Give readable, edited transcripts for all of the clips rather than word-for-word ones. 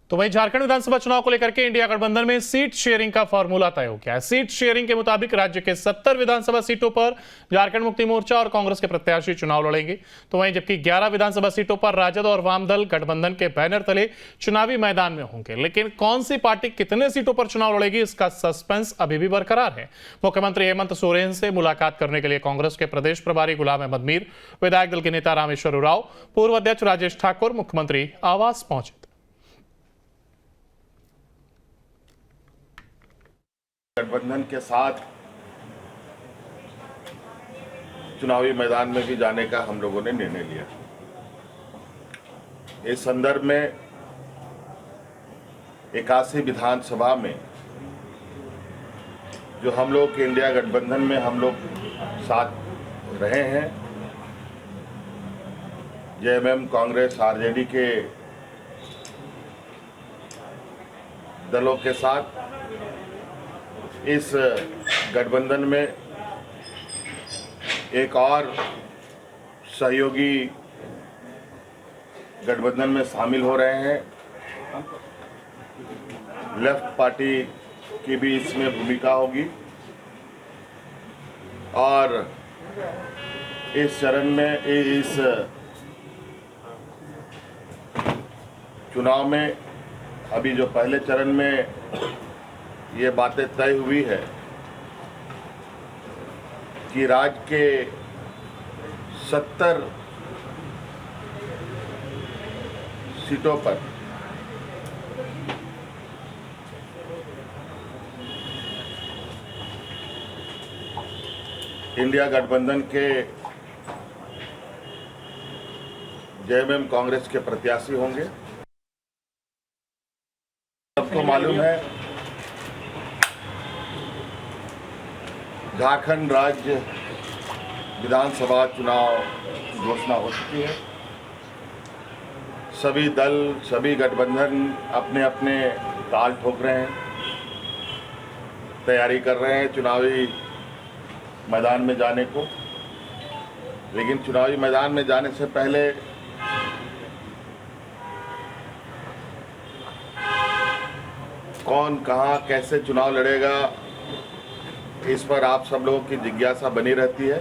तो वहीं झारखंड विधानसभा चुनाव को लेकर के इंडिया गठबंधन में सीट शेयरिंग का फॉर्मूला तय हो गया है। सीट शेयरिंग के मुताबिक राज्य के 70 विधानसभा सीटों पर झारखंड मुक्ति मोर्चा और कांग्रेस के प्रत्याशी चुनाव लड़ेंगे। तो वहीं जबकि 11 विधानसभा सीटों पर राजद और वाम दल गठबंधन के बैनर तले चुनावी मैदान में होंगे, लेकिन कौन सी पार्टी कितने सीटों पर चुनाव लड़ेगी, इसका सस्पेंस अभी भी बरकरार है। मुख्यमंत्री हेमंत सोरेन से मुलाकात करने के लिए कांग्रेस के प्रदेश प्रभारी गुलाम अहमद मीर, विधायक दल के नेता रामेश्वर उरांव, पूर्व अध्यक्ष राजेश ठाकुर मुख्यमंत्री आवास पहुंचे। गठबंधन के साथ चुनावी मैदान में भी जाने का हम लोगों ने निर्णय लिया। इस संदर्भ में 81 विधानसभा में जो हम लोग के इंडिया गठबंधन में हम लोग साथ रहे हैं, जेएमएम, कांग्रेस, आरजेडी के दलों के साथ इस गठबंधन में एक और सहयोगी गठबंधन में शामिल हो रहे हैं। लेफ्ट पार्टी की भी इसमें भूमिका होगी और इस चरण में, इस चुनाव में अभी जो पहले चरण में ये बातें तय हुई है कि राज्य के 70 सीटों पर इंडिया गठबंधन के जेएमएम, कांग्रेस के प्रत्याशी होंगे। सबको मालूम है झारखंड राज्य विधानसभा चुनाव की घोषणा हो चुकी है। सभी दल, सभी गठबंधन अपने अपने ताल ठोक रहे हैं, तैयारी कर रहे हैं चुनावी मैदान में जाने को। लेकिन चुनावी मैदान में जाने से पहले कौन कहां कैसे चुनाव लड़ेगा, इस पर आप सब लोगों की जिज्ञासा बनी रहती है।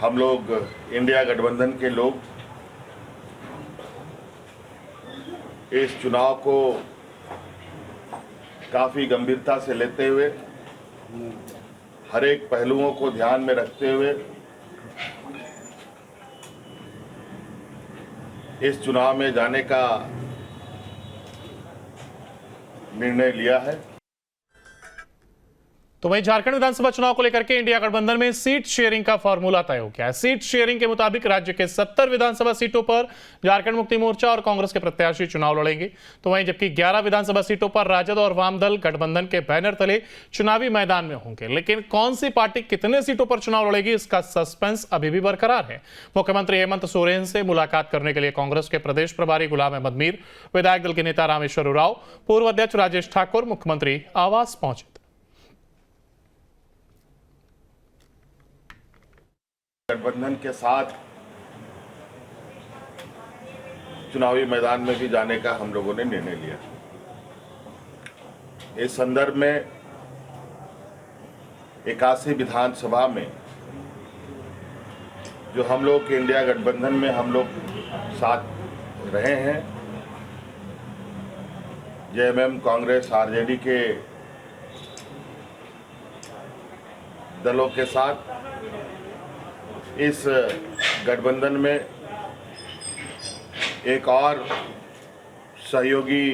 हम लोग इंडिया गठबंधन के लोग इस चुनाव को काफ़ी गंभीरता से लेते हुए, हर एक पहलुओं को ध्यान में रखते हुए इस चुनाव में जाने का निर्णय लिया है। तो वहीं झारखंड विधानसभा चुनाव को लेकर के इंडिया गठबंधन में सीट शेयरिंग का फॉर्मूला तय हो गया है। सीट शेयरिंग के मुताबिक राज्य के 70 विधानसभा सीटों पर झारखंड मुक्ति मोर्चा और कांग्रेस के प्रत्याशी चुनाव लड़ेंगे। तो वहीं जबकि 11 विधानसभा सीटों पर राजद और वाम दल गठबंधन के बैनर तले चुनावी मैदान में होंगे, लेकिन कौन सी पार्टी कितने सीटों पर चुनाव लड़ेगी, इसका सस्पेंस अभी भी बरकरार है। मुख्यमंत्री हेमंत सोरेन से मुलाकात करने के लिए कांग्रेस के प्रदेश प्रभारी गुलाम अहमद मीर, विधायक दल के नेता रामेश्वर उरांव, पूर्व अध्यक्ष राजेश ठाकुर मुख्यमंत्री आवास पहुंचे। गठबंधन के साथ चुनावी मैदान में भी जाने का हम लोगों ने निर्णय लिया। इस संदर्भ में 81 विधानसभा में जो हम लोग के इंडिया गठबंधन में हम लोग साथ रहे हैं, जेएमएम, कांग्रेस, आरजेडी के दलों के साथ इस गठबंधन में एक और सहयोगी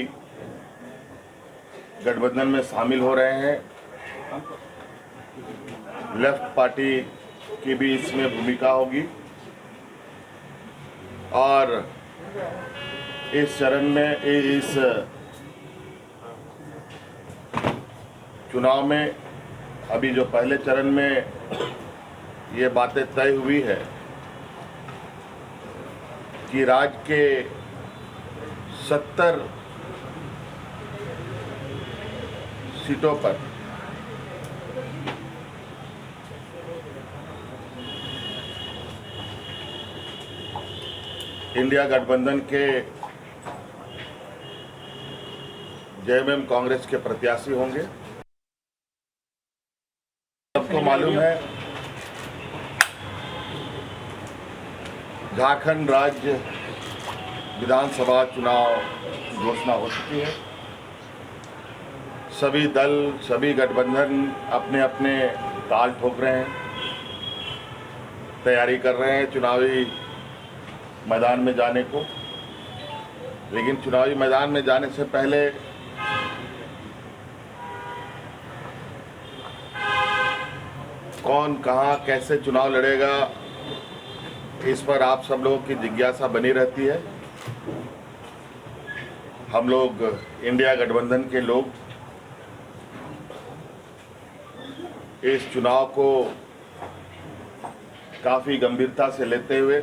गठबंधन में शामिल हो रहे हैं। लेफ्ट पार्टी की भी इसमें भूमिका होगी और इस चरण में, इस चुनाव में अभी जो पहले चरण में ये बातें तय हुई है कि राज्य के 70 सीटों पर इंडिया गठबंधन के जेएमएम कांग्रेस के प्रत्याशी होंगे। सबको मालूम है झारखंड राज्य विधानसभा चुनाव की घोषणा हो चुकी है। सभी दल, सभी गठबंधन अपने अपने ताल ठोक रहे हैं, तैयारी कर रहे हैं चुनावी मैदान में जाने को। लेकिन चुनावी मैदान में जाने से पहले कौन कहां कैसे चुनाव लड़ेगा, इस पर आप सब लोगों की जिज्ञासा बनी रहती है। हम लोग इंडिया गठबंधन के लोग इस चुनाव को काफ़ी गंभीरता से लेते हुए,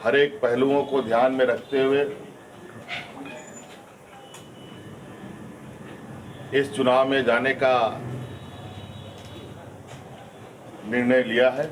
हर एक पहलुओं को ध्यान में रखते हुए इस चुनाव में जाने का निर्णय लिया है।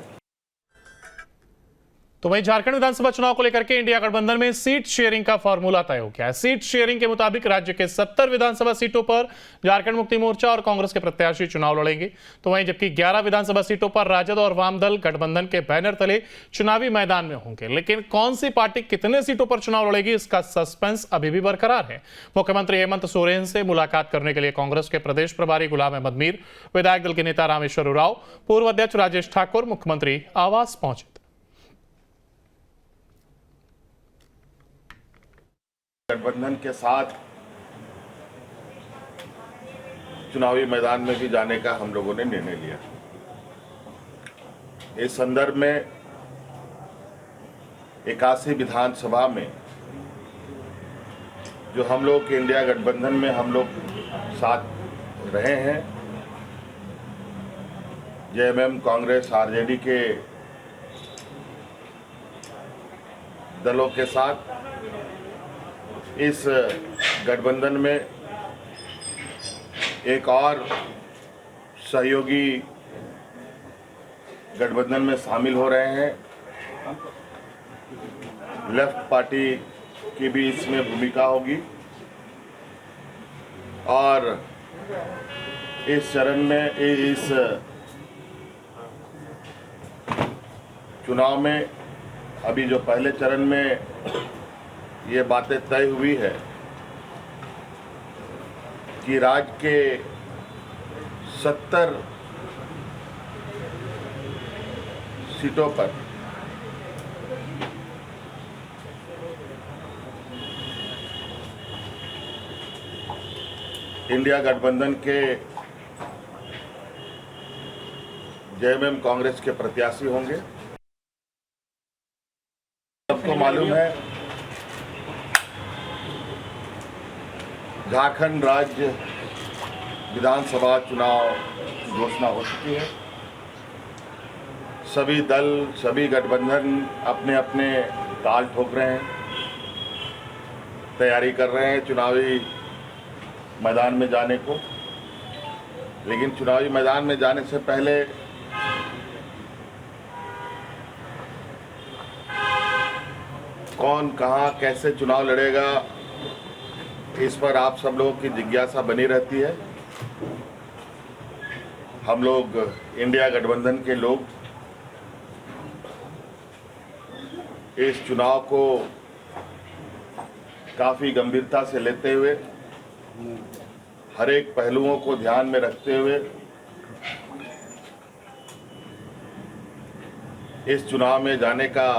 तो वहीं झारखंड विधानसभा चुनाव को लेकर के इंडिया गठबंधन में सीट शेयरिंग का फॉर्मूला तय हो गया है। सीट शेयरिंग के मुताबिक राज्य के 70 विधानसभा सीटों पर झारखंड मुक्ति मोर्चा और कांग्रेस के प्रत्याशी चुनाव लड़ेंगे। तो वहीं जबकि 11 विधानसभा सीटों पर राजद और वाम दल गठबंधन के बैनर तले चुनावी मैदान में होंगे। लेकिन कौन सी पार्टी कितने सीटों पर चुनाव लड़ेगी, इसका सस्पेंस अभी भी बरकरार है। मुख्यमंत्री हेमंत सोरेन से मुलाकात करने के लिए कांग्रेस के प्रदेश प्रभारी गुलाम अहमद मीर, विधायक दल के नेता रामेश्वर उरांव, पूर्व अध्यक्ष राजेश ठाकुर मुख्यमंत्री आवास पहुंचे। गठबंधन के साथ चुनावी मैदान में भी जाने का हम लोगों ने निर्णय लिया। इस संदर्भ में 81 विधानसभा में जो हम लोग के इंडिया गठबंधन में हम लोग साथ रहे हैं, जेएमएम, कांग्रेस, आरजेडी के दलों के साथ इस गठबंधन में एक और सहयोगी गठबंधन में शामिल हो रहे हैं। लेफ्ट पार्टी की भी इसमें भूमिका होगी और इस चरण में, इस चुनाव में अभी जो पहले चरण में ये बातें तय हुई है कि राज्य के 70 सीटों पर इंडिया गठबंधन के जेएमएम कांग्रेस के प्रत्याशी होंगे। सबको मालूम है झारखंड राज्य विधानसभा चुनाव की घोषणा हो चुकी है। सभी दल, सभी गठबंधन अपने अपने ताल ठोक रहे हैं, तैयारी कर रहे हैं चुनावी मैदान में जाने को। लेकिन चुनावी मैदान में जाने से पहले कौन कहां कैसे चुनाव लड़ेगा, इस पर आप सब लोगों की जिज्ञासा बनी रहती है। हम लोग इंडिया गठबंधन के लोग इस चुनाव को काफ़ी गंभीरता से लेते हुए, हर एक पहलुओं को ध्यान में रखते हुए इस चुनाव में जाने का